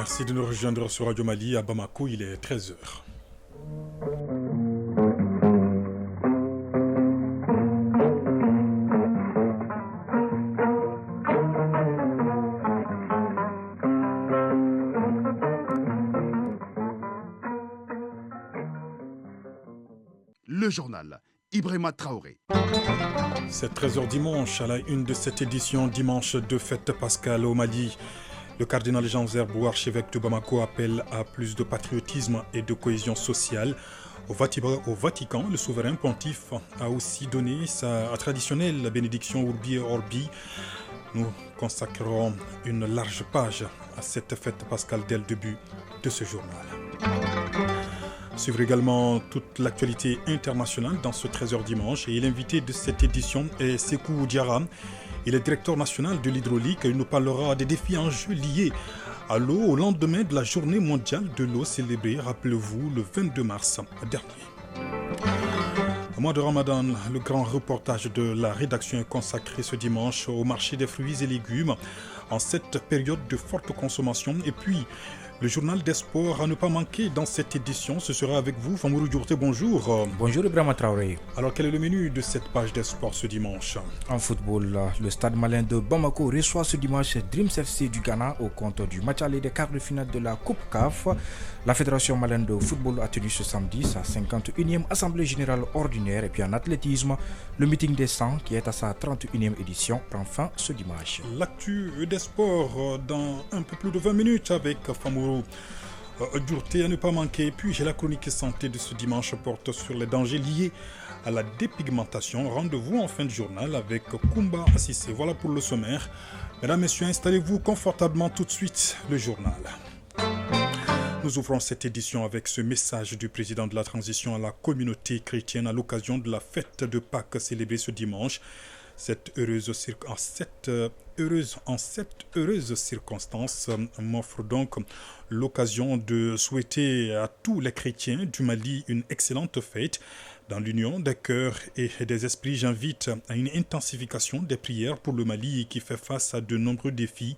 Merci de nous rejoindre sur Radio Mali à Bamako, il est 13 heures. Le journal Ibrahima Traoré. C'est 13h dimanche, à la une de cette édition dimanche de fête pascale au Mali. Le cardinal Jean Zerbo, archevêque de Bamako, appelle à plus de patriotisme et de cohésion sociale. Au Vatican, le souverain pontife a aussi donné sa traditionnelle bénédiction Urbi et Orbi. Nous consacrerons une large page à cette fête pascale dès le début de ce journal. Suivre également toute l'actualité internationale dans ce 13h dimanche. Et l'invité de cette édition est Sekou Diarra. Il est directeur national de l'hydraulique. Il nous parlera des défis en jeu liés à l'eau au lendemain de la journée mondiale de l'eau célébrée, rappelez-vous, le 22 mars dernier. Au mois de Ramadan, le grand reportage de la rédaction est consacré ce dimanche au marché des fruits et légumes en cette période de forte consommation. Et puis, le journal des sports à ne pas manquer dans cette édition, ce sera avec vous, Famourou Djourte, bonjour. Bonjour Ibrahima Traoré. Alors quel est le menu de cette page des sports ce dimanche? En football, le stade malien de Bamako reçoit ce dimanche Dreams FC du Ghana au compte du match aller des quarts de finale de la Coupe CAF. La Fédération malienne de football a tenu ce samedi sa 51e Assemblée générale ordinaire. Et puis en athlétisme, le meeting des 100 qui est à sa 31e édition prend fin ce dimanche. L'actu des sports dans un peu plus de 20 minutes avec Famourou Djourte à ne pas manquer. Puis j'ai la chronique santé de ce dimanche porte sur les dangers liés à la dépigmentation. Rendez-vous en fin de journal avec Koumba Assissé. Voilà pour le sommaire. Mesdames, Messieurs, installez-vous confortablement tout de suite, le journal. Nous ouvrons cette édition avec ce message du président de la transition à la communauté chrétienne à l'occasion de la fête de Pâques célébrée ce dimanche. En cette heureuse circonstance m'offre donc l'occasion de souhaiter à tous les chrétiens du Mali une excellente fête. Dans l'union des cœurs et des esprits, j'invite à une intensification des prières pour le Mali qui fait face à de nombreux défis.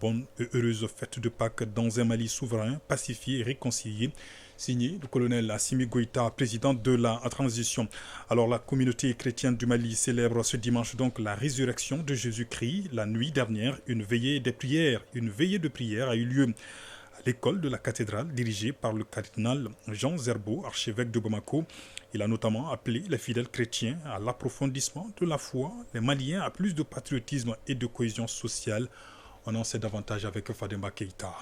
Bonne et heureuse fête de Pâques dans un Mali souverain, pacifié et réconcilié. Signé le colonel Assimi Goïta, président de la transition. Alors la communauté chrétienne du Mali célèbre ce dimanche donc la résurrection de Jésus-Christ. La nuit dernière, une veillée de prière a eu lieu à l'école de la cathédrale dirigée par le cardinal Jean Zerbo, archevêque de Bamako. Il a notamment appelé les fidèles chrétiens à l'approfondissement de la foi, les Maliens à plus de patriotisme et de cohésion sociale. On en sait davantage avec Fademba Keïta.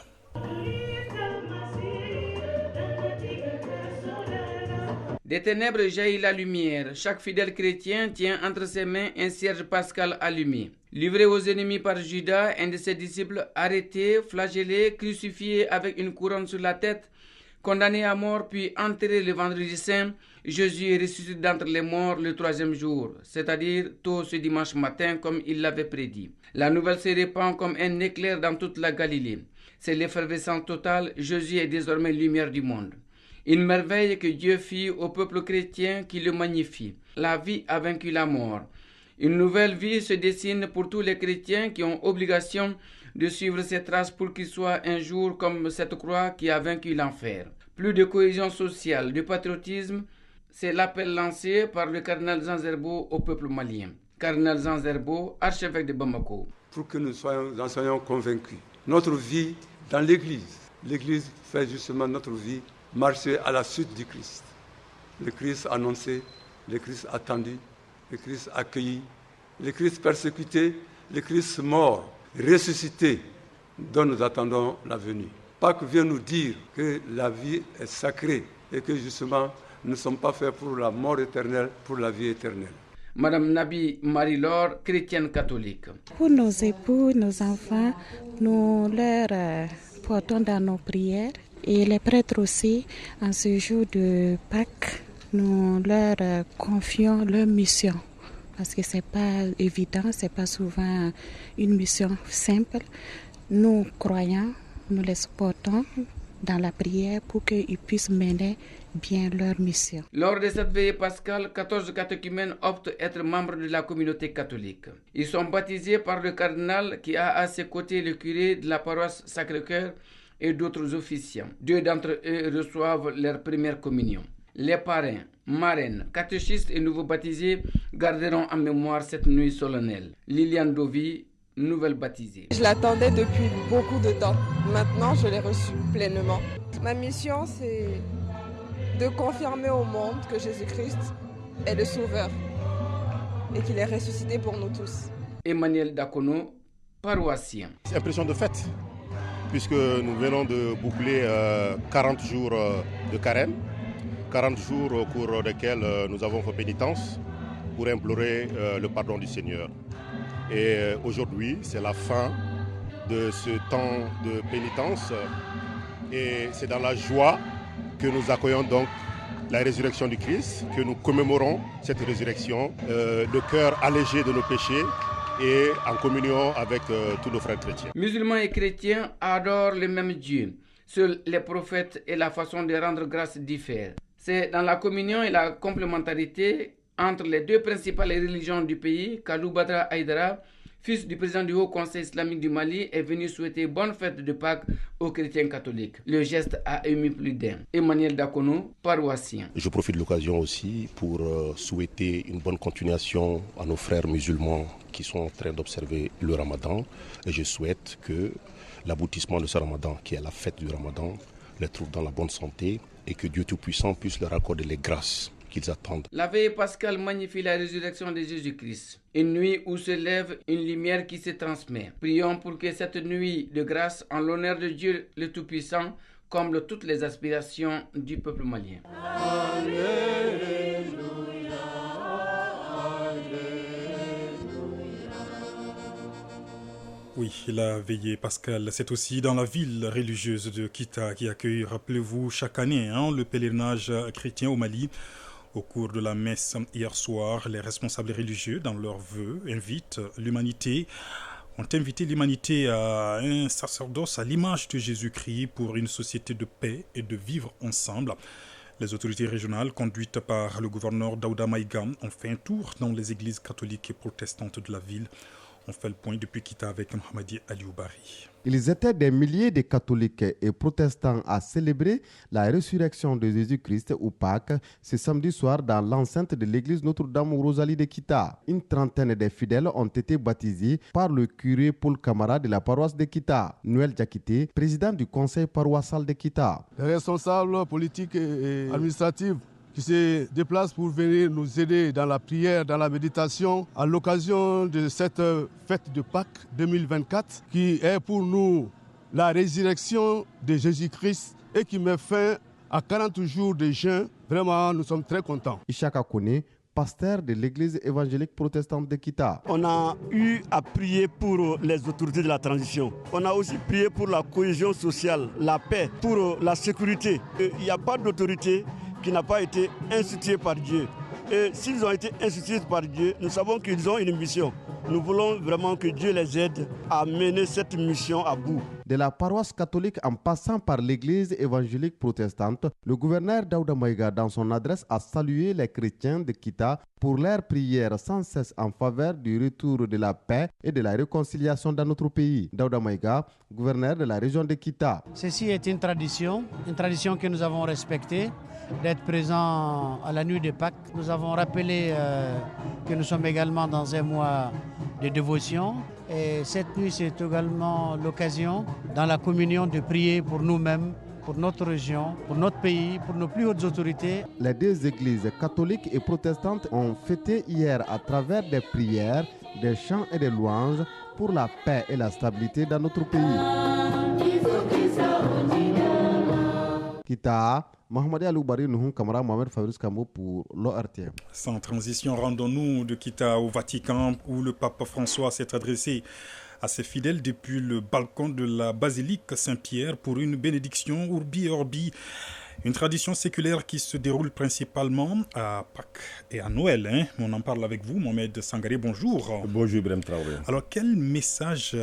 Des ténèbres jaillit la lumière. Chaque fidèle chrétien tient entre ses mains un cierge pascal allumé. Livré aux ennemis par Judas, un de ses disciples, arrêté, flagellé, crucifié avec une couronne sur la tête, condamné à mort puis enterré le vendredi saint, Jésus est ressuscité d'entre les morts le 3e jour, c'est-à-dire tôt ce dimanche matin comme il l'avait prédit. La nouvelle se répand comme un éclair dans toute la Galilée. C'est l'effervescence totale, Jésus est désormais lumière du monde. Une merveille que Dieu fit au peuple chrétien qui le magnifie. La vie a vaincu la mort. Une nouvelle vie se dessine pour tous les chrétiens qui ont obligation de suivre ses traces pour qu'ils soient un jour comme cette croix qui a vaincu l'enfer. Plus de cohésion sociale, de patriotisme, c'est l'appel lancé par le cardinal Jean Zerbo au peuple malien. Cardinal Jean Zerbo, archevêque de Bamako. Pour que nous soyons convaincus. Notre vie dans l'Église fait justement notre vie marcher à la suite du Christ. Le Christ annoncé, le Christ attendu, le Christ accueilli, le Christ persécuté, le Christ mort, ressuscité, dont nous attendons la venue. Pâques vient nous dire que la vie est sacrée et que justement nous ne sommes pas faits pour la mort éternelle, pour la vie éternelle. Madame Nabi Marie-Laure, chrétienne catholique. Pour nos époux, nos enfants, nous leur portons dans nos prières. Et les prêtres aussi, en ce jour de Pâques, nous leur confions leur mission. Parce que ce n'est pas évident, ce n'est pas souvent une mission simple. Nous, croyants, nous les supportons dans la prière pour qu'ils puissent mener bien leur mission. Lors de cette veillée pascale, 14 catéchumènes optent être membres de la communauté catholique. Ils sont baptisés par le cardinal qui a à ses côtés le curé de la paroisse Sacré-Cœur et d'autres officiants. 2 d'entre eux reçoivent leur première communion. Les parrains, marraines, catéchistes et nouveaux baptisés garderont en mémoire cette nuit solennelle. Liliane Dovi, nouvelle baptisée. Je l'attendais depuis beaucoup de temps. Maintenant, je l'ai reçu pleinement. Ma mission, c'est de confirmer au monde que Jésus-Christ est le Sauveur et qu'il est ressuscité pour nous tous. Emmanuel Dakono, paroissien. C'est impression de fête, puisque nous venons de boucler 40 jours de carême, 40 jours au cours desquels nous avons fait pénitence pour implorer le pardon du Seigneur. Et aujourd'hui, c'est la fin de ce temps de pénitence et c'est dans la joie que nous accueillons donc la résurrection du Christ, que nous commémorons cette résurrection, le cœur allégé de nos péchés et en communion avec tous nos frères chrétiens. Musulmans et chrétiens adorent le même Dieu. Seuls les prophètes et la façon de rendre grâce diffèrent. C'est dans la communion et la complémentarité entre les 2 principales religions du pays qu'Alou Badra Aïdara, fils du président du Haut Conseil islamique du Mali, est venu souhaiter bonne fête de Pâques aux chrétiens catholiques. Le geste a ému plus d'un. Emmanuel Dakono, paroissien. Je profite de l'occasion aussi pour souhaiter une bonne continuation à nos frères musulmans qui sont en train d'observer le Ramadan. Et je souhaite que l'aboutissement de ce Ramadan, qui est la fête du Ramadan, les trouve dans la bonne santé et que Dieu Tout-Puissant puisse leur accorder les grâces qu'ils attendent. La veille pascale magnifie la résurrection de Jésus-Christ. Une nuit où se lève une lumière qui se transmet. Prions pour que cette nuit de grâce, en l'honneur de Dieu le Tout-Puissant, comble toutes les aspirations du peuple malien. Alléluia, Oui, la veillée pascale, c'est aussi dans la ville religieuse de Kita qui accueille, rappelez-vous, chaque année le pèlerinage chrétien au Mali. Au cours de la messe hier soir, les responsables religieux, dans leurs vœux, ont invité l'humanité à un sacerdoce à l'image de Jésus-Christ pour une société de paix et de vivre ensemble. Les autorités régionales, conduites par le gouverneur Daouda Maïga, ont fait un tour dans les églises catholiques et protestantes de la ville. On fait le point depuis Kita avec Mohamedi Alioubari. Ils étaient des milliers de catholiques et protestants à célébrer la résurrection de Jésus-Christ ou Pâques ce samedi soir dans l'enceinte de l'église Notre-Dame Rosalie de Kita. Une trentaine de fidèles ont été baptisés par le curé Paul Camara de la paroisse de Kita. Noël Diakité, président du conseil paroissial de Kita. Les responsables politiques et administratifs qui se déplacent pour venir nous aider dans la prière, dans la méditation, à l'occasion de cette fête de Pâques 2024, qui est pour nous la résurrection de Jésus-Christ et qui met fin à 40 jours de jeûne. Vraiment, nous sommes très contents. Ishaka Kone, pasteur de l'église évangélique protestante de Kita. On a eu à prier pour les autorités de la transition. On a aussi prié pour la cohésion sociale, la paix, pour la sécurité. Il n'y a pas d'autorité qui n'a pas été institué par Dieu. Et s'ils ont été institués par Dieu, nous savons qu'ils ont une mission. Nous voulons vraiment que Dieu les aide à mener cette mission à bout. De la paroisse catholique en passant par l'église évangélique protestante, le gouverneur Daouda Maïga, dans son adresse, a salué les chrétiens de Kita pour leurs prières sans cesse en faveur du retour de la paix et de la réconciliation dans notre pays. Daouda Maïga, gouverneur de la région de Kita. Ceci est une tradition que nous avons respectée, d'être présents à la nuit de Pâques. Nous avons rappelé que nous sommes également dans un mois de dévotion. Et cette nuit, c'est également l'occasion, dans la communion, de prier pour nous-mêmes, pour notre région, pour notre pays, pour nos plus hautes autorités. Les 2 églises catholiques et protestantes ont fêté hier à travers des prières, des chants et des louanges pour la paix et la stabilité dans notre pays. Kita, Mohamed Alioubari, Nuhun Kamara, Mohamed Fabrice Kambo pour l'ORTM. Sans transition, rendons-nous de Kita au Vatican où le pape François s'est adressé à ses fidèles depuis le balcon de la basilique Saint-Pierre pour une bénédiction Urbi et Orbi. Une tradition séculaire qui se déroule principalement à Pâques et à Noël. On en parle avec vous, Mohamed Sangaré. Bonjour. Bonjour, Ibrahim Traoré. Alors, quel message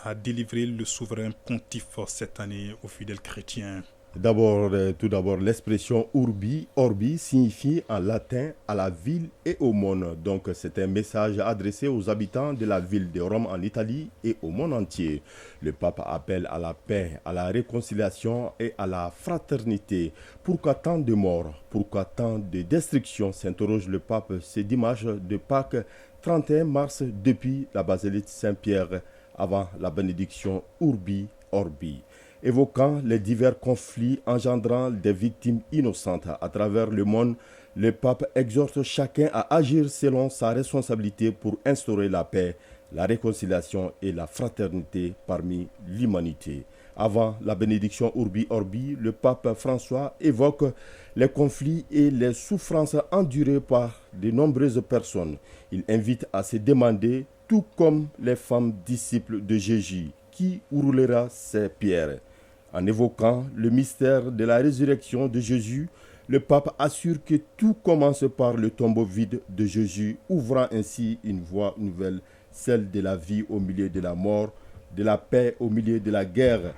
a délivré le souverain pontife cette année aux fidèles chrétiens? Tout d'abord, l'expression urbi, orbi signifie en latin à la ville et au monde. Donc c'est un message adressé aux habitants de la ville de Rome en Italie et au monde entier. Le pape appelle à la paix, à la réconciliation et à la fraternité. Pourquoi tant de morts? Pourquoi tant de destruction? S'interroge le pape ce dimanche de Pâques 31 mars depuis la basilique Saint-Pierre avant la bénédiction urbi, orbi. Évoquant les divers conflits engendrant des victimes innocentes à travers le monde, le pape exhorte chacun à agir selon sa responsabilité pour instaurer la paix, la réconciliation et la fraternité parmi l'humanité. Avant la bénédiction Urbi Orbi, le pape François évoque les conflits et les souffrances endurées par de nombreuses personnes. Il invite à se demander, tout comme les femmes disciples de Jésus, qui roulera ses pierres. En évoquant le mystère de la résurrection de Jésus, le pape assure que tout commence par le tombeau vide de Jésus, ouvrant ainsi une voie nouvelle, celle de la vie au milieu de la mort, de la paix au milieu de la guerre,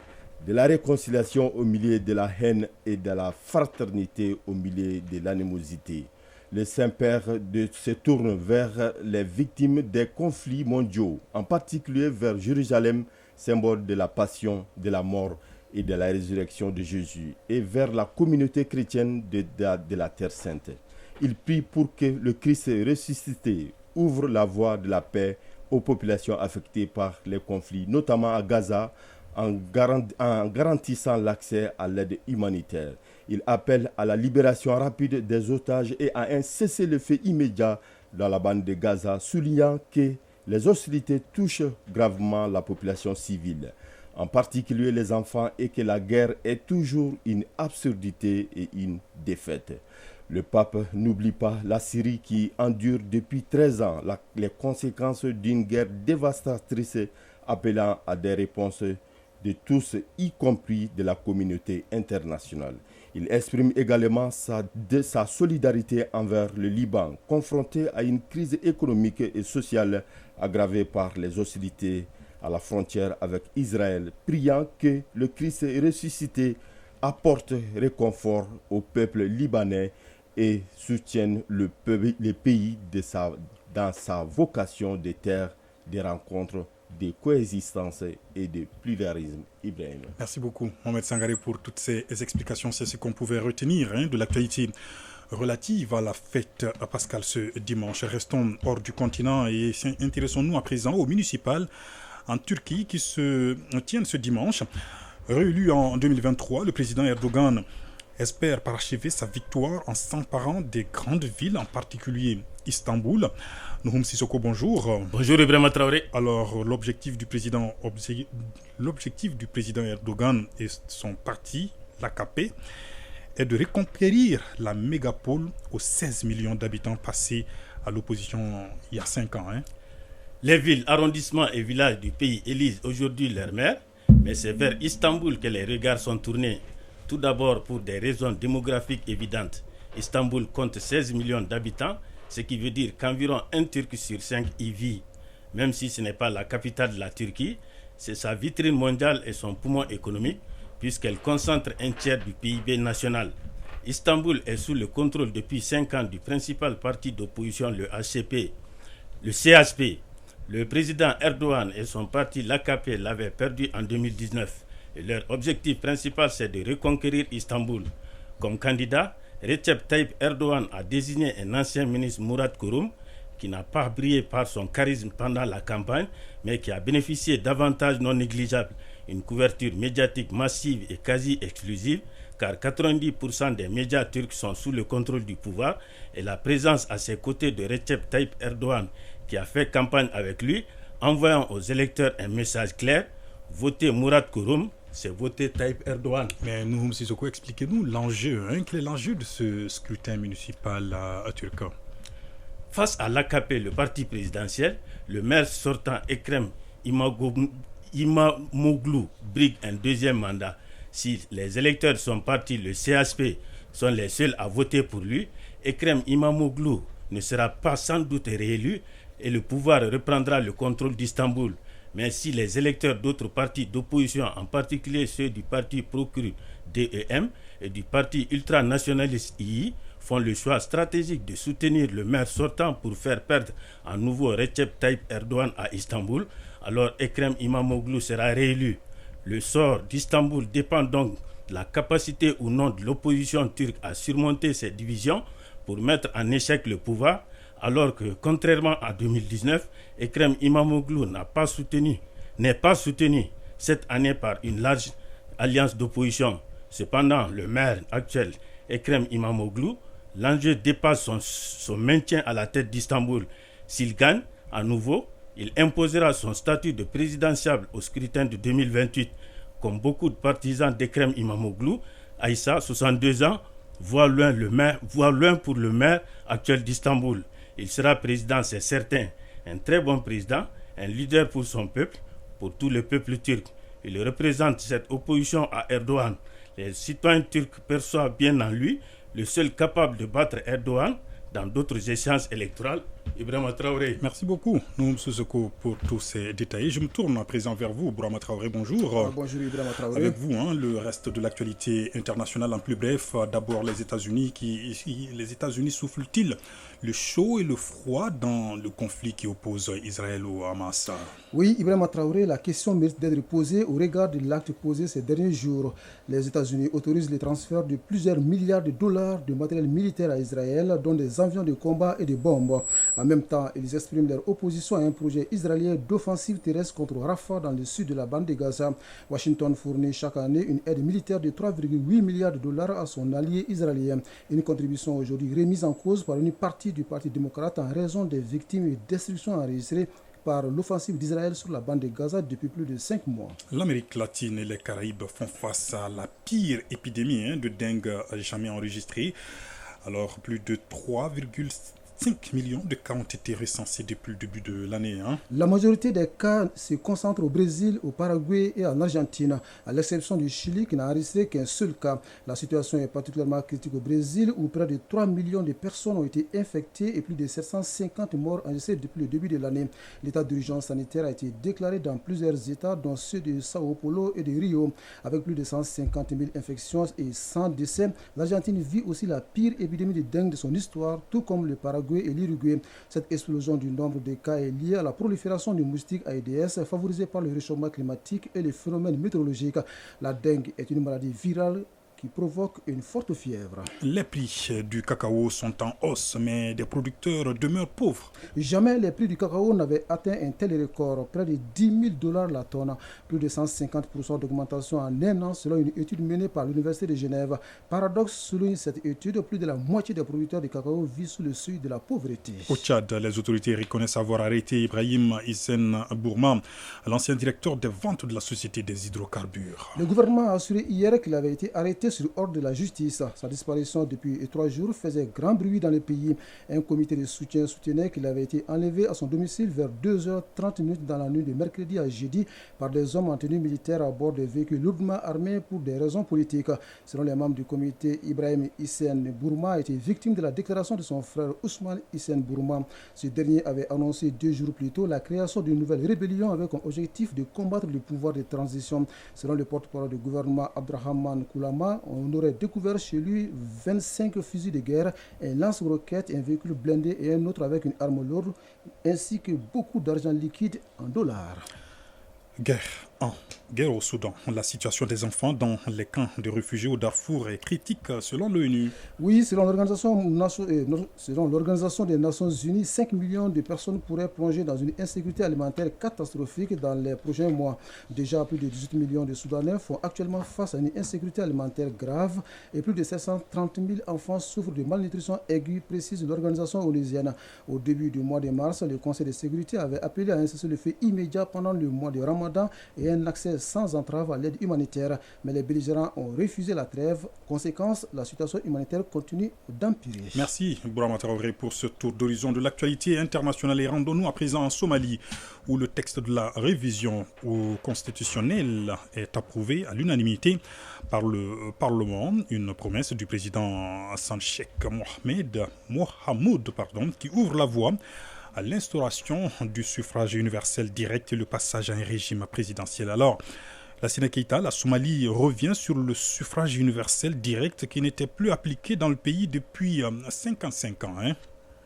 de la réconciliation au milieu de la haine et de la fraternité au milieu de l'animosité. Le Saint-Père se tourne vers les victimes des conflits mondiaux, en particulier vers Jérusalem, symbole de la passion, de la mort et de la résurrection de Jésus, et vers la communauté chrétienne de la Terre Sainte. Il prie pour que le Christ ressuscité ouvre la voie de la paix aux populations affectées par les conflits, notamment à Gaza, en garantissant l'accès à l'aide humanitaire. Il appelle à la libération rapide des otages et à un cessez-le-feu immédiat dans la bande de Gaza, soulignant que les hostilités touchent gravement la population civile, en particulier les enfants, et que la guerre est toujours une absurdité et une défaite. Le pape n'oublie pas la Syrie qui endure depuis 13 ans les conséquences d'une guerre dévastatrice, appelant à des réponses de tous, y compris de la communauté internationale. Il exprime également sa solidarité envers le Liban, confronté à une crise économique et sociale aggravée par les hostilités à la frontière avec Israël, priant que le Christ ressuscité apporte réconfort au peuple libanais et soutienne le pays dans sa vocation de terre de rencontre, de coexistence et de pluralisme. Ibrahim. Merci beaucoup, Mohamed Sangaré, pour toutes ces explications. C'est ce qu'on pouvait retenir de l'actualité relative à la fête pascale ce dimanche. Restons hors du continent et intéressons-nous à présent au municipal en Turquie qui se tiennent ce dimanche. Réélu en 2023, le président Erdogan espère parachever sa victoire en s'emparant des grandes villes, en particulier Istanbul. Nouhoum Sissoko, bonjour. Bonjour Ibrahima Traoré. Alors, l'objectif du président Erdogan et son parti, l'AKP, est de reconquérir la mégapole aux 16 millions d'habitants passés à l'opposition il y a 5 ans. Les villes, arrondissements et villages du pays élisent aujourd'hui leur maire, mais c'est vers Istanbul que les regards sont tournés. Tout d'abord pour des raisons démographiques évidentes. Istanbul compte 16 millions d'habitants, ce qui veut dire qu'environ un Turc sur 5 y vit. Même si ce n'est pas la capitale de la Turquie, c'est sa vitrine mondiale et son poumon économique, puisqu'elle concentre un tiers du PIB national. Istanbul est sous le contrôle depuis 5 ans du principal parti d'opposition, le CHP. Le président Erdogan et son parti, l'AKP, l'avaient perdu en 2019. Et leur objectif principal, c'est de reconquérir Istanbul. Comme candidat, Recep Tayyip Erdogan a désigné un ancien ministre, Murat Kurum, qui n'a pas brillé par son charisme pendant la campagne, mais qui a bénéficié d'avantages non négligeables. Une couverture médiatique massive et quasi exclusive, car 90% des médias turcs sont sous le contrôle du pouvoir, et la présence à ses côtés de Recep Tayyip Erdogan, qui a fait campagne avec lui, envoyant aux électeurs un message clair: votez Murat Kurum, c'est voter Tayyip Erdogan. Mais Nouhoum Sissoko, expliquez-nous l'enjeu. Quel est l'enjeu de ce scrutin municipal à Turquie? Face à l'AKP, le parti présidentiel, le maire sortant Ekrem İmamoğlu brigue un deuxième mandat. Si les électeurs sont partis, le CHP sont les seuls à voter pour lui, Ekrem İmamoğlu ne sera pas sans doute réélu et le pouvoir reprendra le contrôle d'Istanbul. Mais si les électeurs d'autres partis d'opposition, en particulier ceux du parti procru DEM et du parti ultranationaliste II font le choix stratégique de soutenir le maire sortant pour faire perdre à nouveau Recep Tayyip Erdogan à Istanbul, alors Ekrem İmamoğlu sera réélu. Le sort d'Istanbul dépend donc de la capacité ou non de l'opposition turque à surmonter ces divisions pour mettre en échec le pouvoir, alors que, contrairement à 2019, Ekrem İmamoğlu n'est pas soutenu cette année par une large alliance d'opposition. Cependant, le maire actuel, Ekrem İmamoğlu, l'enjeu dépasse son maintien à la tête d'Istanbul. S'il gagne à nouveau, il imposera son statut de présidentiable au scrutin de 2028. Comme beaucoup de partisans d'Ekrem İmamoğlu, Aïssa, 62 ans, voit loin pour le maire actuel d'Istanbul. Il sera président, c'est certain, un très bon président, un leader pour son peuple, pour tout le peuple turc. Il représente cette opposition à Erdogan. Les citoyens turcs perçoivent bien en lui le seul capable de battre Erdogan dans d'autres échéances électorales. Ibrahima Traoré. Merci beaucoup, Noum Sissoko, pour tous ces détails. Je me tourne à présent vers vous, Bourama Traoré. Bonjour. Bonjour, Ibrahima Traoré. Avec vous, le reste de l'actualité internationale en plus bref. D'abord, les États-Unis. Les États-Unis soufflent-ils le chaud et le froid dans le conflit qui oppose Israël au Hamas? Oui, Ibrahima Traoré, la question mérite d'être posée au regard de l'acte posé ces derniers jours. Les États-Unis autorisent les transferts de plusieurs milliards de dollars de matériel militaire à Israël, dont des avions de combat et des bombes. En même temps, ils expriment leur opposition à un projet israélien d'offensive terrestre contre Rafah dans le sud de la bande de Gaza. Washington fournit chaque année une aide militaire de 3,8 milliards de dollars à son allié israélien. Une contribution aujourd'hui remise en cause par une partie du Parti démocrate en raison des victimes et destructions enregistrées par l'offensive d'Israël sur la bande de Gaza depuis plus de 5 mois. L'Amérique latine et les Caraïbes font face à la pire épidémie de dengue jamais enregistrée. Alors, plus de 3,5 millions de cas ont été recensés depuis le début de l'année. La majorité des cas se concentrent au Brésil, au Paraguay et en Argentine, à l'exception du Chili qui n'a enregistré qu'un seul cas. La situation est particulièrement critique au Brésil où près de 3 millions de personnes ont été infectées et plus de 750 morts enregistrés depuis le début de l'année. L'état d'urgence sanitaire a été déclaré dans plusieurs États, dont ceux de Sao Paulo et de Rio. Avec plus de 150 000 infections et 100 décès, l'Argentine vit aussi la pire épidémie de dengue de son histoire, tout comme le Paraguay et l'Uruguay. Cette explosion du nombre de cas est liée à la prolifération du moustique Aedes, favorisée par le réchauffement climatique et les phénomènes météorologiques. La dengue est une maladie virale qui provoque une forte fièvre. Les prix du cacao sont en hausse, mais des producteurs demeurent pauvres. Jamais les prix du cacao n'avaient atteint un tel record, près de 10 000 $ la tonne, plus de 150% d'augmentation en un an selon une étude menée par l'Université de Genève. Paradoxe, selon cette étude, plus de la moitié des producteurs de cacao vivent sous le seuil de la pauvreté. Au Tchad, les autorités reconnaissent avoir arrêté Ibrahim Hissène Bourma, l'ancien directeur des ventes de la Société des hydrocarbures. Le gouvernement a assuré hier qu'il avait été arrêté sur ordre de la justice. Sa disparition depuis 3 jours faisait grand bruit dans le pays. Un comité de soutien soutenait qu'il avait été enlevé à son domicile vers 2h30 dans la nuit de mercredi à jeudi par des hommes en tenue militaire à bord de véhicules lourdement armés pour des raisons politiques. Selon les membres du comité, Ibrahim Hissène Bourma a été victime de la déclaration de son frère Ousmane Hissène Bourma. Ce dernier avait annoncé 2 jours plus tôt la création d'une nouvelle rébellion avec un objectif de combattre le pouvoir de transition. Selon le porte-parole du gouvernement Abdrahman Koulama, on aurait découvert chez lui 25 fusils de guerre, un lance-roquettes, un véhicule blindé et un autre avec une arme lourde, ainsi que beaucoup d'argent liquide en dollars. Guerre au Soudan. La situation des enfants dans les camps de réfugiés au Darfour est critique selon l'ONU. Oui, selon l'Organisation des Nations Unies, 5 millions de personnes pourraient plonger dans une insécurité alimentaire catastrophique dans les prochains mois. Déjà, plus de 18 millions de Soudanais font actuellement face à une insécurité alimentaire grave et plus de 730 000 enfants souffrent de malnutrition aiguë, précise l'organisation onusienne. Au début du mois de mars, le Conseil de sécurité avait appelé à un cessez-le-feu immédiat pendant le mois de Ramadan et un accès sans entrave à l'aide humanitaire, mais les belligérants ont refusé la trêve. Conséquence, la situation humanitaire continue d'empirer. Merci Bourama Traoré pour ce tour d'horizon de l'actualité internationale et rendons-nous à présent en Somalie où le texte de la révision constitutionnelle est approuvé à l'unanimité par le Parlement, une promesse du président Hassan Sheikh Mohamoud qui ouvre la voie à l'instauration du suffrage universel direct et le passage à un régime présidentiel. Alors, Lassina Keita, la Somalie revient sur le suffrage universel direct qui n'était plus appliqué dans le pays depuis 55 ans.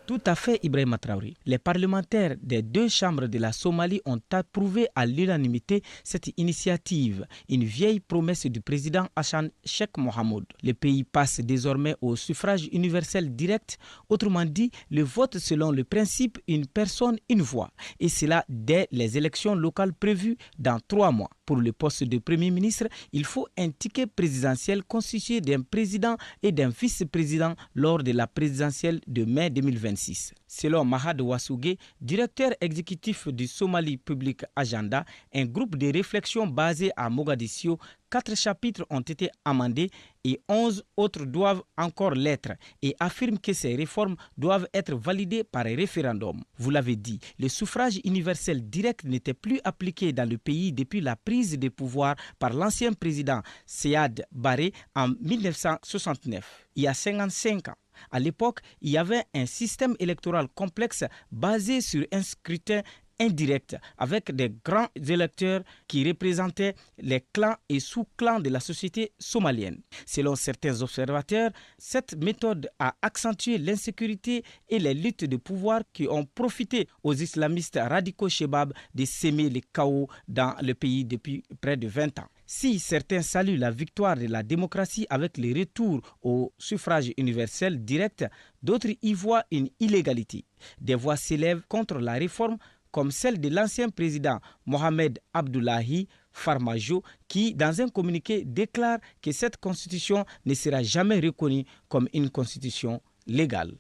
Tout à fait, Ibrahima Traoré. Les parlementaires des deux chambres de la Somalie ont approuvé à l'unanimité cette initiative, une vieille promesse du président Hassan Sheikh Mohamud. Le pays passe désormais au suffrage universel direct, autrement dit, le vote selon le principe une personne, une voix. Et cela dès les élections locales prévues dans 3 mois. Pour le poste de Premier ministre, il faut un ticket présidentiel constitué d'un président et d'un vice-président lors de la présidentielle de mai 2026. Selon Mahad Wassougué, directeur exécutif du Somali Public Agenda, un groupe de réflexion basé à Mogadiscio, 4 chapitres ont été amendés et 11 autres doivent encore l'être et affirme que ces réformes doivent être validées par un référendum. Vous l'avez dit, le suffrage universel direct n'était plus appliqué dans le pays depuis la prise de pouvoir par l'ancien président Siad Barre en 1969, il y a 55 ans. À l'époque, il y avait un système électoral complexe basé sur un scrutin indirect avec des grands électeurs qui représentaient les clans et sous-clans de la société somalienne. Selon certains observateurs, cette méthode a accentué l'insécurité et les luttes de pouvoir qui ont profité aux islamistes radicaux Chebab de s'aimer le chaos dans le pays depuis près de 20 ans. Si certains saluent la victoire de la démocratie avec le retour au suffrage universel direct, d'autres y voient une illégalité. Des voix s'élèvent contre la réforme comme celle de l'ancien président Mohamed Abdullahi Farmajo qui, dans un communiqué, déclare que cette constitution ne sera jamais reconnue comme une constitution légale.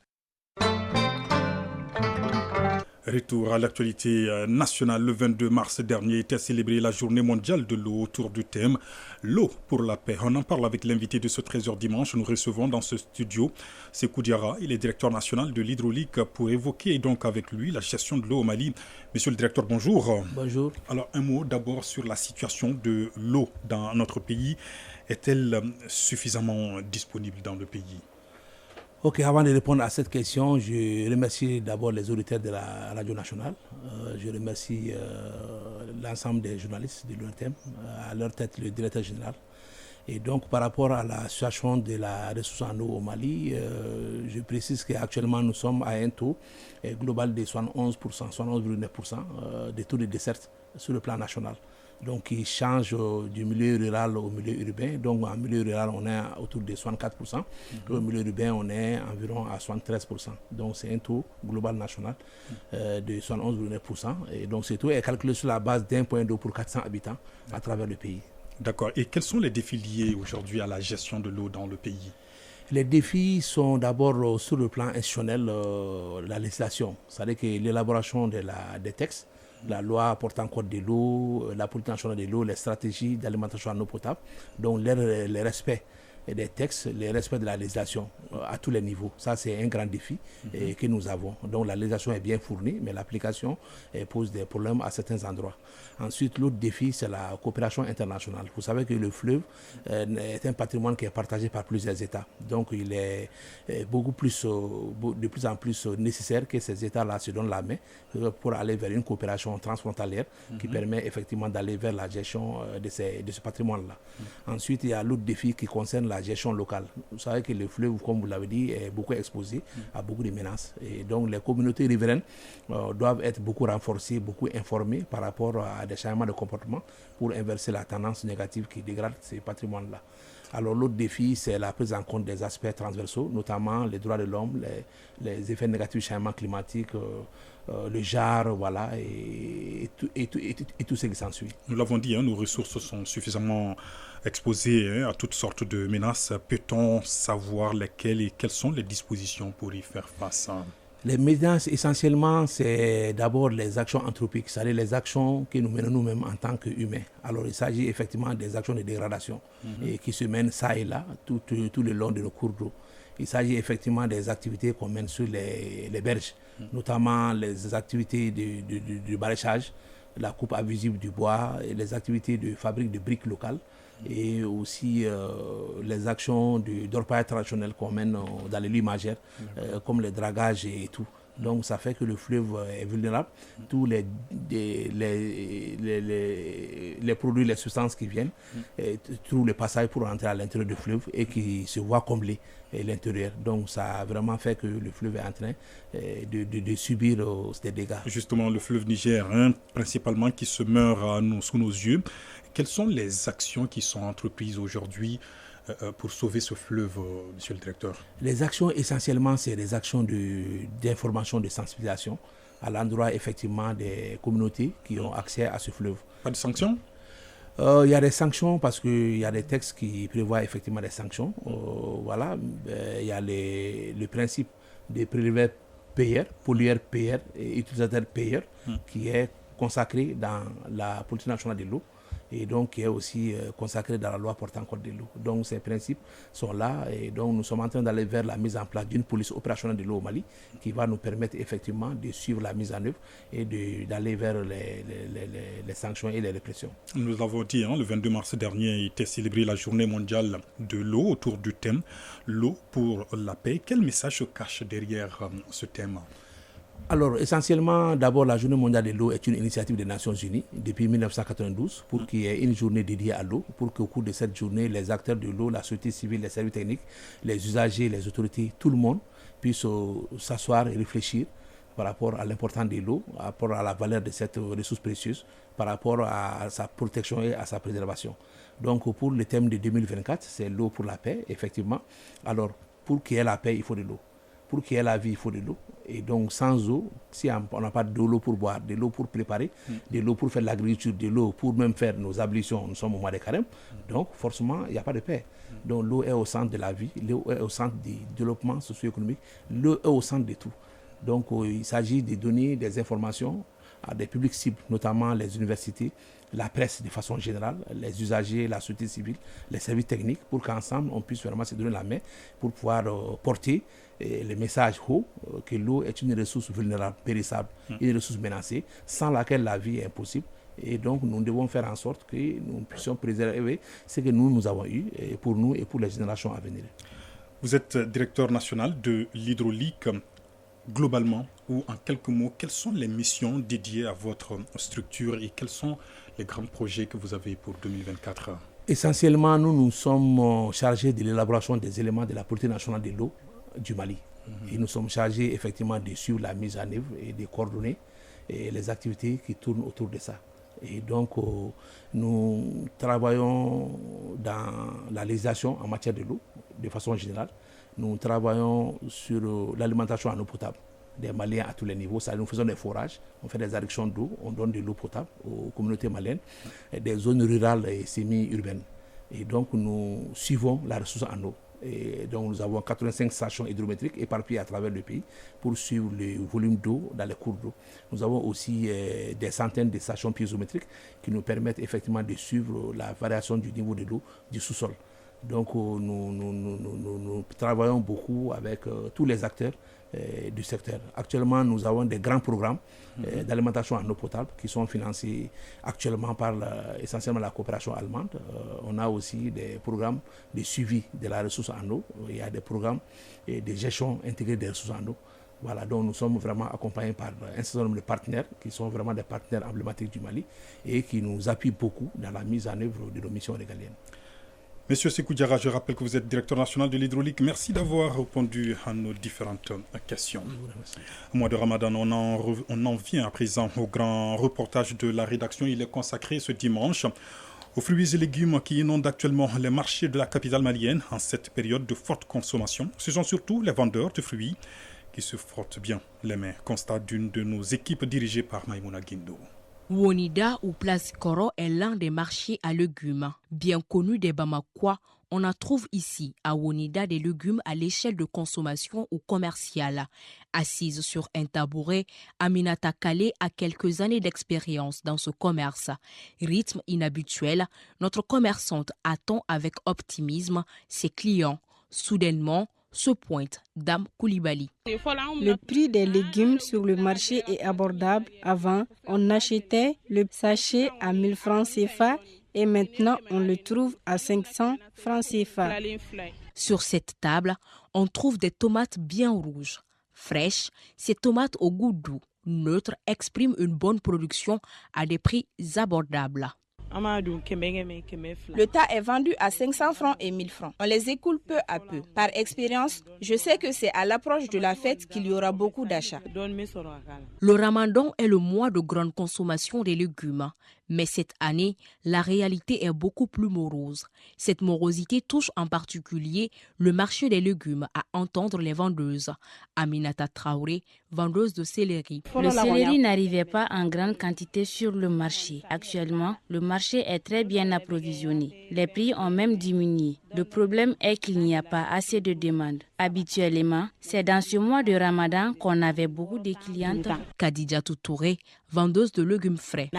Retour à l'actualité nationale. Le 22 mars dernier était célébrée la journée mondiale de l'eau autour du thème « L'eau pour la paix ». On en parle avec l'invité de ce 13h dimanche. Nous recevons dans ce studio Sékou Diarra, il est directeur national de l'hydraulique, pour évoquer donc avec lui la gestion de l'eau au Mali. Monsieur le directeur, bonjour. Bonjour. Alors un mot d'abord sur la situation de l'eau dans notre pays. Est-elle suffisamment disponible dans le pays ? Ok, avant de répondre à cette question, je remercie d'abord les auditeurs de la radio nationale. Je remercie l'ensemble des journalistes de l'ONTM, à leur tête le directeur général. Et donc par rapport à la situation de la ressource en eau au Mali, je précise qu'actuellement nous sommes à un taux global de 71%, 71,9% de taux de desserte sur le plan national. Donc qui change du milieu rural au milieu urbain. Donc en milieu rural, on est autour de 64%. Au milieu urbain, on est environ à 73%. Donc c'est un taux global national de 71,9%. Et donc ce taux est calculé sur la base d'un point d'eau pour 400 habitants à travers le pays. D'accord. Et quels sont les défis liés aujourd'hui à la gestion de l'eau dans le pays ? Les défis sont d'abord sur le plan institutionnel, la législation. C'est-à-dire que l'élaboration des textes, la loi portant code de l'eau, la politique nationale de l'eau, les stratégies d'alimentation en eau potable, donc le respect des textes, le respect de la législation à tous les niveaux. Ça, c'est un grand défi que nous avons. Donc la législation est bien fournie, mais l'application pose des problèmes à certains endroits. Ensuite, l'autre défi, c'est la coopération internationale. Vous savez que le fleuve est un patrimoine qui est partagé par plusieurs États. Donc il est de plus en plus nécessaire que ces États-là se donnent la main pour aller vers une coopération transfrontalière qui permet effectivement d'aller vers la gestion de ce patrimoine-là. Ensuite, il y a l'autre défi qui concerne la gestion locale. Vous savez que le fleuve, comme vous l'avez dit, est beaucoup exposé à beaucoup de menaces. Et donc les communautés riveraines doivent être beaucoup renforcées, beaucoup informées par rapport à des changements de comportement pour inverser la tendance négative qui dégrade ces patrimoines-là. Alors l'autre défi, c'est la prise en compte des aspects transversaux, notamment les droits de l'homme, les effets négatifs du changement climatique, le genre, voilà, et tout ce qui s'ensuit. Nous l'avons dit, nos ressources sont suffisamment exposées à toutes sortes de menaces. Peut-on savoir lesquelles et quelles sont les dispositions pour y faire face ? Les menaces, essentiellement, c'est d'abord les actions anthropiques, c'est-à-dire les actions que nous menons nous-mêmes en tant qu'humains. Alors, il s'agit effectivement des actions de dégradation et qui se mènent ça et là, tout le long de nos cours d'eau. Il s'agit effectivement des activités qu'on mène sur les berges, notamment les activités du maraîchage, la coupe abusive du bois et les activités de fabrique de briques locales et aussi les actions d'orpaillage traditionnel qu'on mène dans les lieux majeurs comme le dragage et tout. Donc ça fait que le fleuve est vulnérable. Tous les produits, les substances qui viennent trouvent le passage pour entrer à l'intérieur du fleuve et qui se voient combler l'intérieur. Donc ça a vraiment fait que le fleuve est en train de subir des dégâts. Justement, le fleuve Niger, principalement, qui se meurt sous nos yeux. Quelles sont les actions qui sont entreprises aujourd'hui pour sauver ce fleuve, monsieur le directeur? Les actions, essentiellement, c'est des actions d'information, de sensibilisation à l'endroit, effectivement, des communautés qui ont accès à ce fleuve. Pas de sanctions? Il y a des sanctions parce qu'il y a des textes qui prévoient effectivement des sanctions. Voilà, il y a le principe des préleveurs-payeurs, pollueurs-payeurs et utilisateurs-payeurs qui est consacré dans la politique nationale de l'eau et donc qui est aussi consacré dans la loi portant code de l'eau. Donc ces principes sont là et donc nous sommes en train d'aller vers la mise en place d'une police opérationnelle de l'eau au Mali qui va nous permettre effectivement de suivre la mise en œuvre et d'aller vers les sanctions et les répressions. Nous l'avons dit, le 22 mars dernier était célébrée la journée mondiale de l'eau autour du thème « L'eau pour la paix ». Quel message se cache derrière ce thème? Alors, essentiellement, d'abord, la Journée mondiale de l'eau est une initiative des Nations Unies depuis 1992 pour qu'il y ait une journée dédiée à l'eau, pour qu'au cours de cette journée, les acteurs de l'eau, la société civile, les services techniques, les usagers, les autorités, tout le monde puisse s'asseoir et réfléchir par rapport à l'importance de l'eau, par rapport à la valeur de cette ressource précieuse, par rapport à sa protection et à sa préservation. Donc, pour le thème de 2024, c'est l'eau pour la paix, effectivement. Alors, pour qu'il y ait la paix, il faut de l'eau. Pour qu'il y ait la vie, il faut de l'eau. Et donc, sans eau, si on n'a pas de l'eau pour boire, de l'eau pour préparer, de l'eau pour faire l'agriculture, de l'eau pour même faire nos ablutions, nous sommes au mois de carême, donc forcément, il n'y a pas de paix. Donc, l'eau est au centre de la vie, l'eau est au centre du développement socio-économique, l'eau est au centre de tout. Donc, il s'agit de donner des informations à des publics cibles, notamment les universités, la presse de façon générale, les usagers, la société civile, les services techniques, pour qu'ensemble, on puisse vraiment se donner la main pour pouvoir porter le message haut que l'eau est une ressource vulnérable, périssable, une ressource menacée, sans laquelle la vie est impossible. Et donc, nous devons faire en sorte que nous puissions préserver ce que nous avons eu pour nous et pour les générations à venir. Vous êtes directeur national de l'hydraulique. Globalement, ou en quelques mots, quelles sont les missions dédiées à votre structure et quels sont les grands projets que vous avez pour 2024? Essentiellement, nous sommes chargés de l'élaboration des éléments de la politique nationale de l'eau du Mali. Et nous sommes chargés effectivement de suivre la mise en œuvre et de coordonner les activités qui tournent autour de ça. Et donc, nous travaillons dans la législation en matière de l'eau de façon générale. Nous travaillons sur l'alimentation en eau potable des Maliens à tous les niveaux. Ça, nous faisons des forages, on fait des adductions d'eau, on donne de l'eau potable aux communautés maliennes, des zones rurales et semi-urbaines. Et donc, nous suivons la ressource en eau. Et donc, nous avons 85 stations hydrométriques éparpillées à travers le pays pour suivre le volume d'eau dans les cours d'eau. Nous avons aussi des centaines de stations piézométriques qui nous permettent effectivement de suivre la variation du niveau de l'eau du sous-sol. Donc, nous travaillons beaucoup avec tous les acteurs du secteur. Actuellement, nous avons des grands programmes d'alimentation en eau potable qui sont financés actuellement par essentiellement la coopération allemande. On a aussi des programmes de suivi de la ressource en eau. Il y a des programmes de gestion intégrée des ressources en eau. Voilà, donc nous sommes vraiment accompagnés par un certain nombre de partenaires qui sont vraiment des partenaires emblématiques du Mali et qui nous appuient beaucoup dans la mise en œuvre de nos missions régaliennes. Monsieur Sékou Diarra, je rappelle que vous êtes directeur national de l'hydraulique. Merci d'avoir répondu à nos différentes questions. Au mois de Ramadan, on en vient à présent au grand reportage de la rédaction. Il est consacré ce dimanche aux fruits et légumes qui inondent actuellement les marchés de la capitale malienne en cette période de forte consommation. Ce sont surtout les vendeurs de fruits qui se frottent bien les mains. Constat d'une de nos équipes dirigées par Maïmouna Guindo. Wonida ou Place Koro est l'un des marchés à légumes. Bien connu des Bamakois, on en trouve ici à Wonida des légumes à l'échelle de consommation ou commerciale. Assise sur un tabouret, Aminata Kale a quelques années d'expérience dans ce commerce. Rythme inhabituel, notre commerçante attend avec optimisme ses clients. Soudainement, se pointe Dame Koulibaly. Le prix des légumes sur le marché est abordable. Avant, on achetait le sachet à 1000 francs CFA et maintenant on le trouve à 500 francs CFA. Sur cette table, on trouve des tomates bien rouges, Fraîches, ces tomates au goût doux, neutres, expriment une bonne production à des prix abordables. Le tas est vendu à 500 francs et 1000 francs. On les écoule peu à peu. Par expérience, je sais que c'est à l'approche de la fête qu'il y aura beaucoup d'achats. Le Ramadan est le mois de grande consommation des légumes. Mais cette année, la réalité est beaucoup plus morose. Cette morosité touche en particulier le marché des légumes, à entendre les vendeuses. Aminata Traoré, vendeuse de céleri. Le céleri n'arrivait pas en grande quantité sur le marché. Actuellement, le marché est très bien approvisionné. Les prix ont même diminué. Le problème est qu'il n'y a pas assez de demande. Habituellement, c'est dans ce mois de Ramadan qu'on avait beaucoup de clientes. Khadija Touré, vendeuse de légumes frais.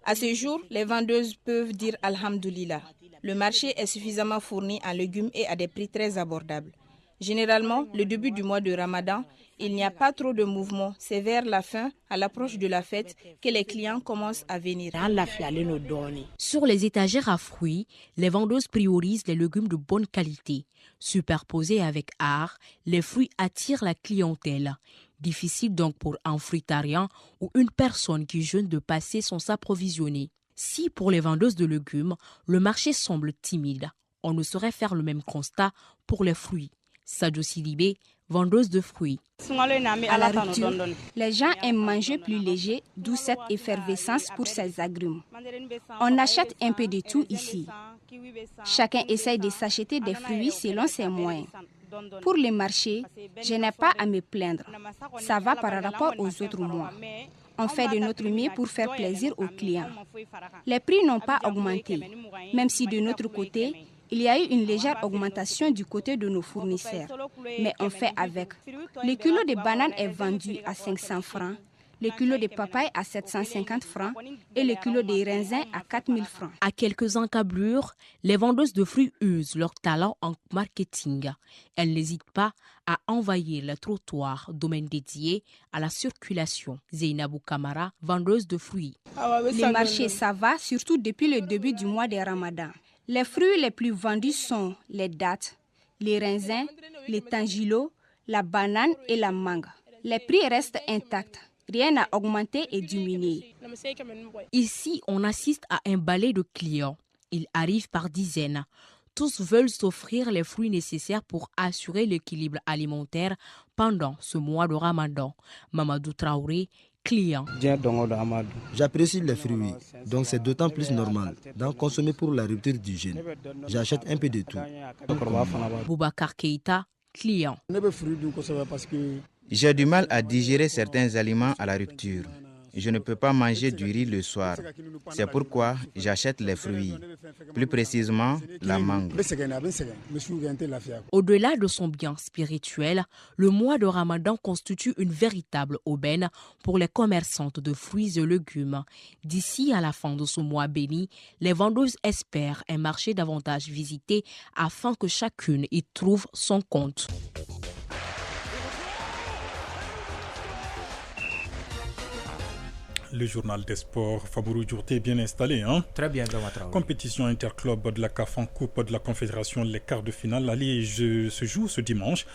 À ce jour, les vendeuses peuvent dire Alhamdoulilah. Le marché est suffisamment fourni en légumes et à des prix très abordables. Généralement, le début du mois de Ramadan, il n'y a pas trop de mouvement. C'est vers la fin, à l'approche de la fête, que les clients commencent à venir. Sur les étagères à fruits, les vendeuses priorisent les légumes de bonne qualité. Superposés avec art, les fruits attirent la clientèle. Difficile donc pour un fruitarien ou une personne qui jeûne de passer sans s'approvisionner. Si pour les vendeuses de légumes, le marché semble timide, on ne saurait faire le même constat pour les fruits. Sadio Sidibé, vendeuse de fruits. À la rupture, les gens aiment manger plus léger, d'où cette effervescence pour ces agrumes. On achète un peu de tout ici. Chacun essaye de s'acheter des fruits selon ses moyens. Pour les marchés, je n'ai pas à me plaindre. Ça va par rapport aux autres mois. On fait de notre mieux pour faire plaisir aux clients. Les prix n'ont pas augmenté, même si de notre côté, il y a eu une légère augmentation du côté de nos fournisseurs. Mais on fait avec. Le kilo de bananes est vendu à 500 francs, le kilo de papaye à 750 francs et le kilo de raisins à 4000 francs. À quelques encablures, les vendeuses de fruits usent leur talent en marketing. Elles n'hésitent pas à envahir les trottoirs, domaine dédié à la circulation. Zeynabou Kamara, vendeuse de fruits. Le marché, ça va, surtout depuis le début du mois de Ramadan. Les fruits les plus vendus sont les dattes, les raisins, les tangilos, la banane et la mangue. Les prix restent intacts. Rien n'a augmenté et diminué. Ici, on assiste à un balai de clients. Ils arrivent par dizaines. Tous veulent s'offrir les fruits nécessaires pour assurer l'équilibre alimentaire pendant ce mois de Ramadan. Mamadou Traoré, client. J'apprécie les fruits, donc c'est d'autant plus normal d'en consommer pour la rupture du jeûne. J'achète un peu de tout. Boubacar Keïta, client. J'ai du mal à digérer certains aliments à la rupture. Je ne peux pas manger du riz le soir. C'est pourquoi j'achète les fruits, plus précisément la mangue. Au-delà de son bien spirituel, le mois de Ramadan constitue une véritable aubaine pour les commerçantes de fruits et légumes. D'ici à la fin de ce mois béni, les vendeuses espèrent un marché davantage visité afin que chacune y trouve son compte. Le journal des sports, Fabourou Djourté, bien installé. Hein? Très bien, Damatraoui. Compétition interclub de la CAF en Coupe de la Confédération, les quarts de finale. La Ligue se joue ce dimanche.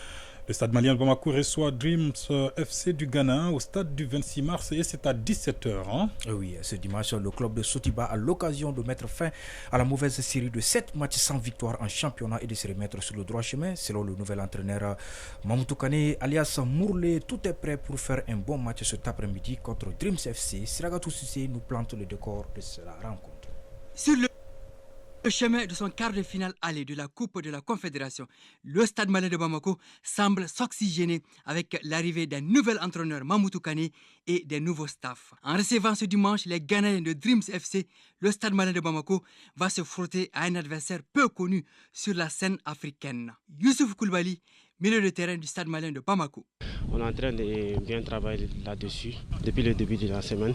Le stade malien de Bamako reçoit Dreams FC du Ghana au stade du 26 mars et c'est à 17h. Hein? Oui, ce dimanche, le club de Sotiba a l'occasion de mettre fin à la mauvaise série de 7 matchs sans victoire en championnat et de se remettre sur le droit chemin. Selon le nouvel entraîneur Mamoutou Kane, alias Mourlé, tout est prêt pour faire un bon match cet après-midi contre Dreams FC. Siragatou Sissé nous plante le décor de la rencontre. Sur le chemin de son quart de finale aller de la Coupe de la Confédération, le stade malien de Bamako semble s'oxygéner avec l'arrivée d'un nouvel entraîneur Mamoutou Kane et des nouveaux staffs. En recevant ce dimanche les Ghanéens de Dreams FC, le stade malien de Bamako va se frotter à un adversaire peu connu sur la scène africaine. Youssouf Koulibaly, milieu de terrain du stade malien de Bamako. On est en train de bien travailler là-dessus depuis le début de la semaine.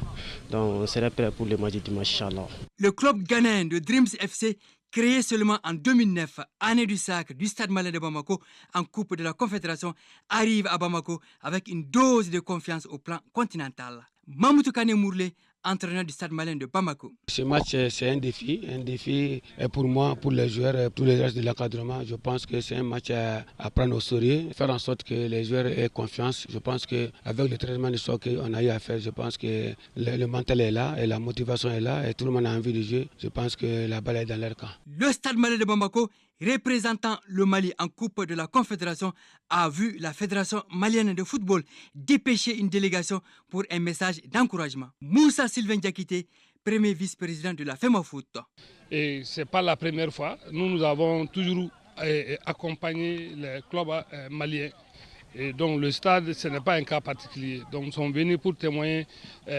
Donc on sera prêt pour le match de dimanche, Inch'Allah. Le club ghanéen de Dreams FC, créé seulement en 2009, année du sacre du stade malien de Bamako en Coupe de la Confédération, arrive à Bamako avec une dose de confiance au plan continental. Mamoutou Kane Mourlé entraîneur du Stade malien de Bamako. Ce match, c'est un défi pour moi, pour les joueurs, tous les restes de l'encadrement. Je pense que c'est un match à prendre au sérieux, faire en sorte que les joueurs aient confiance. Je pense qu'avec le traitement de sort qu'on a eu à faire, je pense que le mental est là et la motivation est là et tout le monde a envie de jouer. Je pense que la balle est dans leur camp. Le Stade malien de Bamako, représentant le Mali en Coupe de la Confédération, a vu la Fédération malienne de football dépêcher une délégation pour un message d'encouragement. Moussa Sylvain Diakité, premier vice-président de la FEMAFOOT. Et ce n'est pas la première fois. Nous avons toujours accompagné les clubs maliens. Et donc le stade, ce n'est pas un cas particulier. Donc nous sommes venus pour témoigner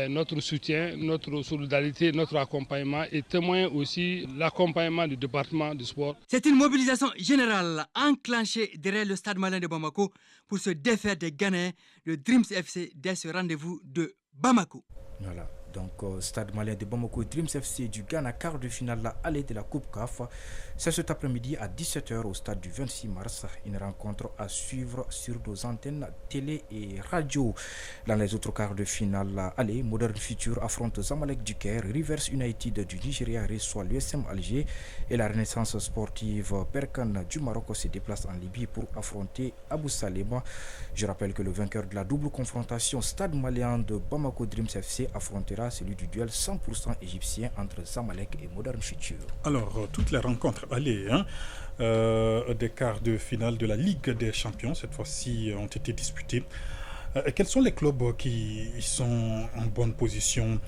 notre soutien, notre solidarité, notre accompagnement et témoigner aussi l'accompagnement du département du sport. C'est une mobilisation générale enclenchée derrière le stade malien de Bamako pour se défaire des Ghanéens, le Dreams FC, dès ce rendez-vous de Bamako. Voilà. Donc, Stade malien de Bamako, Dreams FC du Ghana, quart de finale, la allée de la Coupe CAF. C'est cet après-midi à 17h au stade du 26 mars. Une rencontre à suivre sur nos antennes télé et radio. Dans les autres quarts de finale, la allée, Modern Future affronte Zamalek du Caire, Rivers United du Nigeria reçoit l'USM Alger et la Renaissance sportive Berkane du Maroc se déplace en Libye pour affronter Abou Salem. Je rappelle que le vainqueur de la double confrontation Stade malien de Bamako Dreams FC affrontera celui du duel 100% égyptien entre Zamalek et Modern Future. Alors, toutes les rencontres allées des quarts de finale de la Ligue des Champions, cette fois-ci, ont été disputées. Quels sont les clubs qui sont en bonne position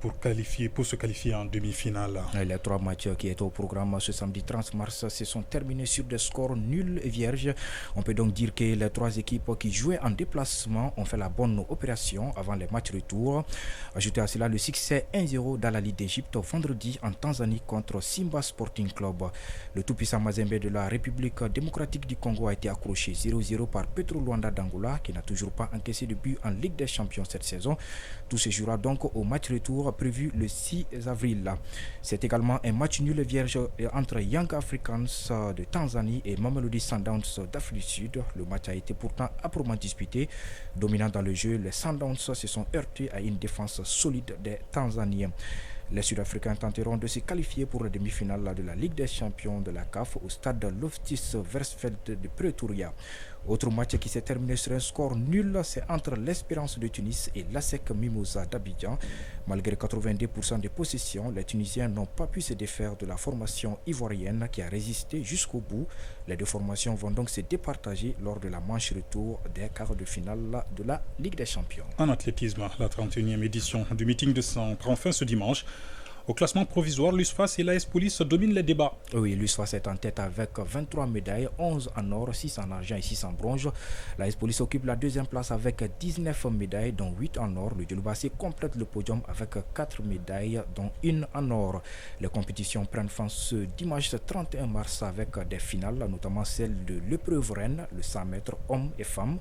pour se qualifier en demi-finale? Les 3 matchs qui étaient au programme ce samedi 30 mars se sont terminés sur des scores nuls et vierges. On peut donc dire que les 3 équipes qui jouaient en déplacement ont fait la bonne opération avant les matchs retour. Ajoutez à cela le succès 1-0 dans la Ligue d'Égypte vendredi en Tanzanie contre Simba Sporting Club. Le tout-puissant Mazembe de la République démocratique du Congo a été accroché 0-0 par Petro Luanda d'Angola qui n'a toujours pas encaissé de but en Ligue des Champions cette saison. Tout se jouera donc au match retour prévu le 6 avril. C'est également un match nul vierge entre Young Africans de Tanzanie et Mamelodi Sundowns d'Afrique du Sud. Le match a été pourtant âprement disputé. Dominant dans le jeu, les Sundowns se sont heurtés à une défense solide des Tanzaniens. Les Sud-Africains tenteront de se qualifier pour la demi-finale de la Ligue des Champions de la CAF au stade Loftus Versfeld de Pretoria. Autre match qui s'est terminé sur un score nul, c'est entre l'Espérance de Tunis et l'ASEC Mimosa d'Abidjan. Malgré 82% de possession, les Tunisiens n'ont pas pu se défaire de la formation ivoirienne qui a résisté jusqu'au bout. Les 2 formations vont donc se départager lors de la manche retour des quarts de finale de la Ligue des Champions. En athlétisme, la 31e édition du meeting de centre prend fin ce dimanche. Au classement provisoire, l'USFAS et l'AS Police dominent les débats. Oui, l'USFAS est en tête avec 23 médailles, 11 en or, 6 en argent et 6 en bronze. L'AS Police occupe la 2e place avec 19 médailles, dont 8 en or. Le Djolobassé complète le podium avec 4 médailles, dont 1 en or. Les compétitions prennent fin ce dimanche 31 mars avec des finales, notamment celle de l'épreuve reine, le 100 mètres hommes et femmes.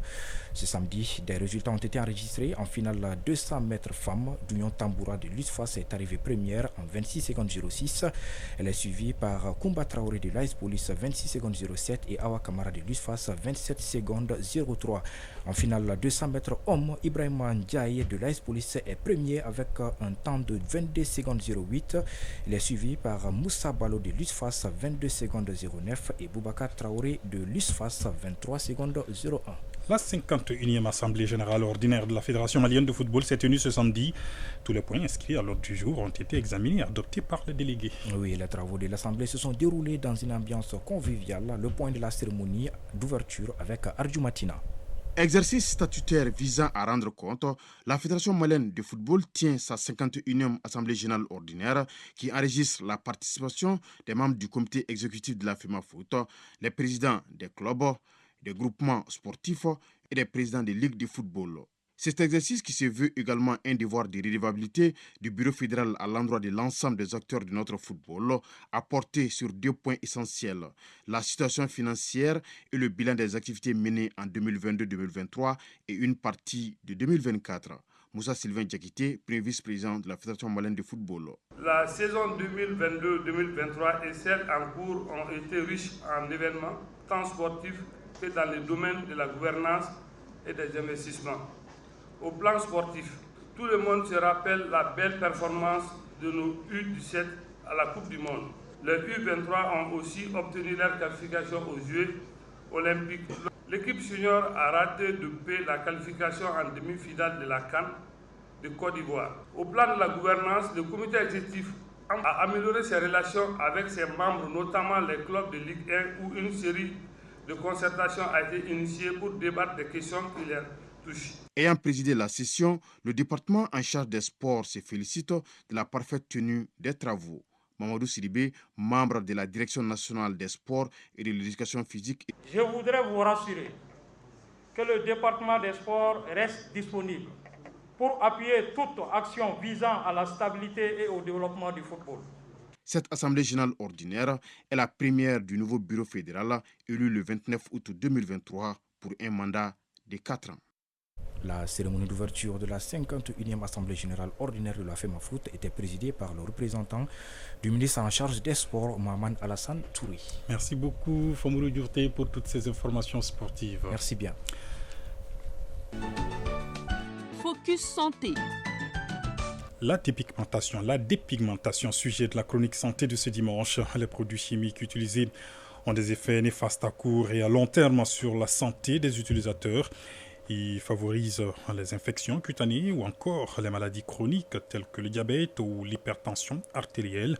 Ce samedi, des résultats ont été enregistrés. En finale 200 mètres femmes, Dounion Tamboura de l'USFAS est arrivée première en 26 secondes 06. Elle est suivie par Koumba Traoré de l'AS Police 26 secondes 07 et Awa Kamara de l'USFAS 27 secondes 03. En finale 200 mètres hommes, Ibrahima Ndiaye de l'AS Police est premier avec un temps de 22 secondes 08. Il est suivi par Moussa Balo de l'USFAS 22 secondes 09 et Boubacar Traoré de l'USFAS 23 secondes 01. La 51e Assemblée générale ordinaire de la Fédération malienne de football s'est tenue ce samedi. Tous les points inscrits à l'ordre du jour ont été examinés et adoptés par les délégués. Oui, les travaux de l'Assemblée se sont déroulés dans une ambiance conviviale. Le point de la cérémonie d'ouverture avec Arju Matina. Exercice statutaire visant à rendre compte, la Fédération malienne de football tient sa 51e Assemblée générale ordinaire qui enregistre la participation des membres du comité exécutif de la FEMAFOOT, les présidents des clubs, des groupements sportifs et des présidents des ligues de football. Cet exercice qui se veut également un devoir de redevabilité du Bureau fédéral à l'endroit de l'ensemble des acteurs de notre football a porté sur 2 points essentiels, la situation financière et le bilan des activités menées en 2022-2023 et une partie de 2024. Moussa Sylvain Diakité, premier vice-président de la Fédération malienne de football. La saison 2022-2023 et celle en cours ont été riches en événements, tant sportifs que dans le domaine de la gouvernance et des investissements. Au plan sportif, Tout le monde se rappelle la belle performance de nos U17 à la Coupe du Monde. Les U23 ont aussi obtenu leur qualification aux Jeux olympiques. L'équipe junior a raté de peu la qualification en demi-finale de la CAN de Côte d'Ivoire. Au plan de la gouvernance, le comité exécutif a amélioré ses relations avec ses membres, notamment les clubs de Ligue 1, où une série de concertations a été initiée pour débattre des questions qui les touchent. Ayant présidé la session, le département en charge des sports se félicite de la parfaite tenue des travaux. Mamadou Sidibé, membre de la Direction nationale des sports et de l'éducation physique. Je voudrais vous rassurer que le département des sports reste disponible pour appuyer toute action visant à la stabilité et au développement du football. Cette assemblée générale ordinaire est la première du nouveau bureau fédéral élu le 29 août 2023 pour un mandat de 4 ans. La cérémonie d'ouverture de la 51e Assemblée générale ordinaire de la FEMAFOOT était présidée par le représentant du ministre en charge des sports, Mohamed Alassane Touré. Merci beaucoup, Famoulou Djourté, pour toutes ces informations sportives. Merci bien. Focus santé. La dépigmentation, sujet de la chronique santé de ce dimanche. Les produits chimiques utilisés ont des effets néfastes à court et à long terme sur la santé des utilisateurs. Ils favorisent les infections cutanées ou encore les maladies chroniques telles que le diabète ou l'hypertension artérielle.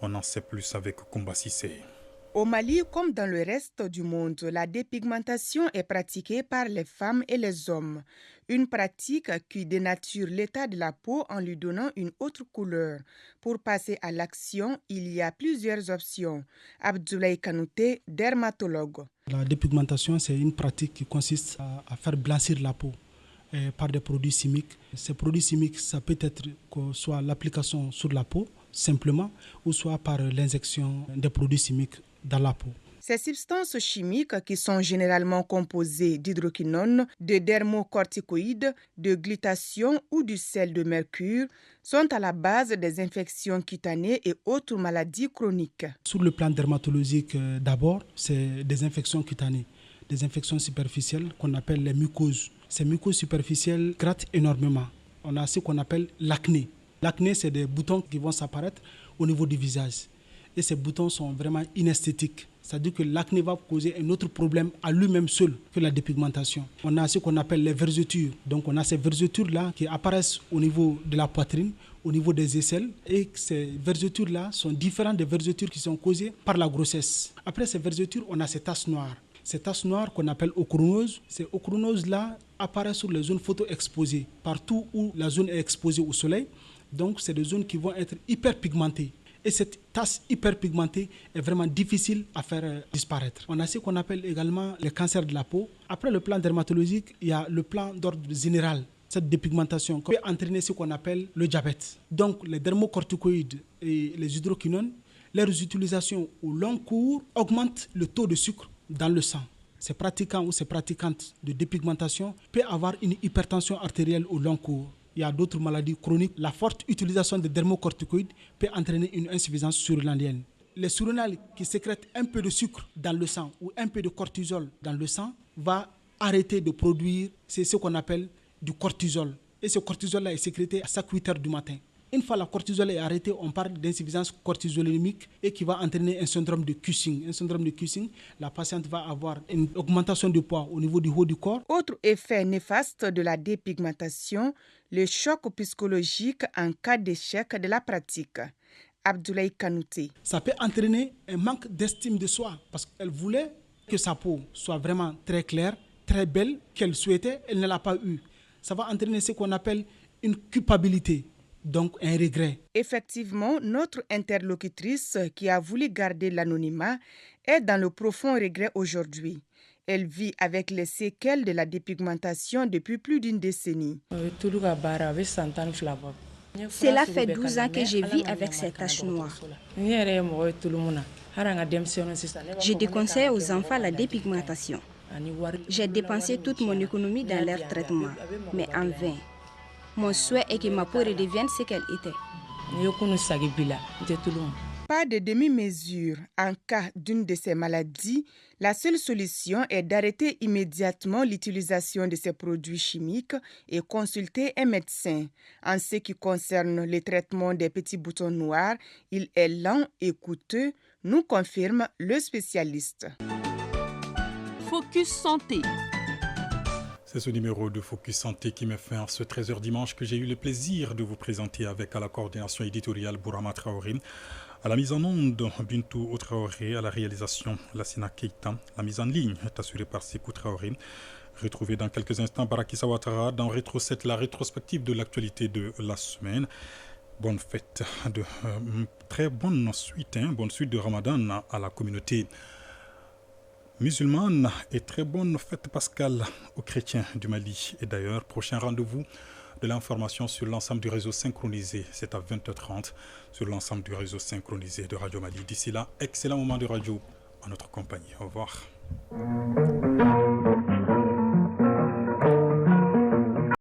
On en sait plus avec Koumba Sissé. Au Mali, comme dans le reste du monde, la dépigmentation est pratiquée par les femmes et les hommes. Une pratique qui dénature l'état de la peau en lui donnant une autre couleur. Pour passer à l'action, il y a plusieurs options. Abdoulaye Kanouté, dermatologue. La dépigmentation, c'est une pratique qui consiste à faire blanchir la peau par des produits chimiques. Ces produits chimiques, ça peut être que soit l'application sur la peau, simplement, ou soit par l'injection des produits chimiques dans la peau. Ces substances chimiques, qui sont généralement composées d'hydroquinone, de dermocorticoïdes, de glutathion ou du sel de mercure, sont à la base des infections cutanées et autres maladies chroniques. Sur le plan dermatologique, d'abord, c'est des infections cutanées, des infections superficielles qu'on appelle les mycoses. Ces mycoses superficielles grattent énormément. On a ce qu'on appelle l'acné. L'acné, c'est des boutons qui vont s'apparaître au niveau du visage. Et ces boutons sont vraiment inesthétiques. C'est-à-dire que l'acné va causer un autre problème à lui-même seul que la dépigmentation. On a ce qu'on appelle les vergetures. Donc on a ces vergetures-là qui apparaissent au niveau de la poitrine, au niveau des aisselles. Et ces vergetures-là sont différentes des vergetures qui sont causées par la grossesse. Après ces vergetures, on a ces taches noires. Ces taches noires qu'on appelle ochronoses, ces ochronoses-là apparaissent sur les zones photo-exposées. Partout où la zone est exposée au soleil, donc c'est des zones qui vont être hyperpigmentées. Et cette tache hyperpigmentée est vraiment difficile à faire disparaître. On a ce qu'on appelle également les cancers de la peau. Après le plan dermatologique, il y a le plan d'ordre général. Cette dépigmentation peut entraîner ce qu'on appelle le diabète. Donc les dermocorticoïdes et les hydroquinones, leurs utilisations au long cours augmentent le taux de sucre dans le sang. Ces pratiquants ou ces pratiquantes de dépigmentation peuvent avoir une hypertension artérielle au long cours. Il y a d'autres maladies chroniques. La forte utilisation des dermocorticoïdes peut entraîner une insuffisance surrénalienne. Les surrénales qui sécrètent un peu de sucre dans le sang ou un peu de cortisol dans le sang va arrêter de produire, c'est ce qu'on appelle du cortisol. Et ce cortisol-là est sécrété à 5-8 heures du matin. Une fois la cortisol est arrêtée, on parle d'insuffisance cortisolémique et qui va entraîner un syndrome de Cushing. Un syndrome de Cushing, la patiente va avoir une augmentation de poids au niveau du haut du corps. Autre effet néfaste de la dépigmentation, le choc psychologique en cas d'échec de la pratique. Abdoulaye Kanouté. Ça peut entraîner un manque d'estime de soi parce qu'elle voulait que sa peau soit vraiment très claire, très belle, qu'elle souhaitait, elle ne l'a pas eu. Ça va entraîner ce qu'on appelle une culpabilité. Donc un regret. Effectivement, notre interlocutrice qui a voulu garder l'anonymat est dans le profond regret aujourd'hui. Elle vit avec les séquelles de la dépigmentation depuis plus d'une décennie. Cela fait 12 ans que je vis avec ces taches noires. Je déconseille aux enfants la dépigmentation. J'ai dépensé toute mon économie dans leur traitement, mais en vain. Mon souhait est que ma peau redevienne ce qu'elle était. Pas de demi-mesure. En cas d'une de ces maladies, la seule solution est d'arrêter immédiatement l'utilisation de ces produits chimiques et consulter un médecin. En ce qui concerne le traitement des petits boutons noirs, il est lent et coûteux, nous confirme le spécialiste. Focus Santé. C'est ce numéro de Focus Santé qui me fait en ce 13h dimanche que j'ai eu le plaisir de vous présenter avec à la coordination éditoriale Bourama Traoré, à la mise en onde Bintou Traoré, à la réalisation Lassina Keita. La mise en ligne est assurée par Sekou Traoré. Retrouvez dans quelques instants Baraki Sawatara dans Rétro 7, la rétrospective de l'actualité de la semaine. Bonne fête, très bonne suite de Ramadan à la communauté musulmane et très bonne fête pascale aux chrétiens du Mali. Et d'ailleurs, prochain rendez-vous de l'information sur l'ensemble du réseau synchronisé, c'est à 20h30 sur l'ensemble du réseau synchronisé de Radio Mali. D'ici là, excellent moment de radio en notre compagnie. Au revoir.